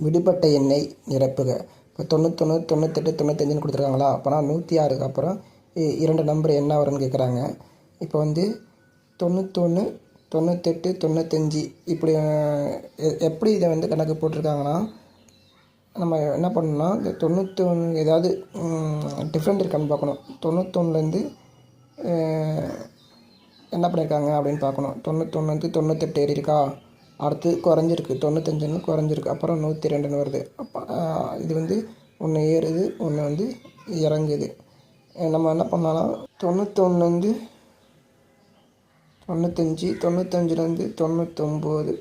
விடுபட்ட எண்ணை நிரப்புக. இப்போ 91, 98, 95ன்னு கொடுத்துருக்காங்களா? அப்போனா 106க்கு அப்புறம் 2 நம்பர் என்ன வரும்னு கேட்குறாங்க. இப்போ வந்து 91, 98, 95 இப்படி எப்படி இதை வந்து கணக்கு போட்டிருக்காங்கன்னா, நம்ம என்ன பண்ணணும்னா இந்த 91 ஏதாவது டிஃப்ரெண்ட் இருக்கான்னு பார்க்கணும். 91லேருந்து என்ன பண்ணியிருக்காங்க அப்படின்னு பார்க்கணும். 91 98 ஏறி இருக்கா, அடுத்து குறைஞ்சிருக்கு 95 குறைஞ்சிருக்கு, அப்புறம் 102ன்னு வருது. அப்போ இது வந்து ஒன்று ஏறுது, ஒன்று வந்து இறங்குது. நம்ம என்ன பண்ணலாம், 91லேருந்து 95, 95லேருந்து 99.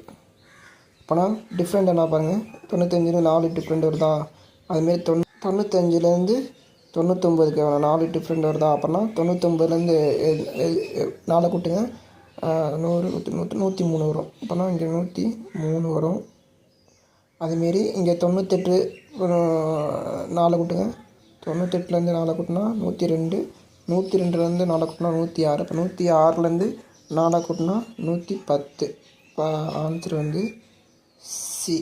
அப்போனா டிஃப்ரெண்ட் என்ன பாருங்கள், 95ல் 4 டிஃப்ரெண்ட் வருதா? அதுமாரி 95லேருந்து 99க்கு 4 டிஃப்ரெண்ட் வருதா? அப்படின்னா 99லேருந்து 4 கூட்டுங்க, 100, 103 வரும். அப்போனா இங்கே 103 வரும். அதுமாரி இங்கே 98 4 கூட்டுங்க, 98லேருந்து 4 கூட்டினா 102, 102லேருந்து 4 கூட்டினா 106. இப்போ 106லேருந்து 4 கூட்டினா 110. இப்போ ஆன்சர் வந்து சி.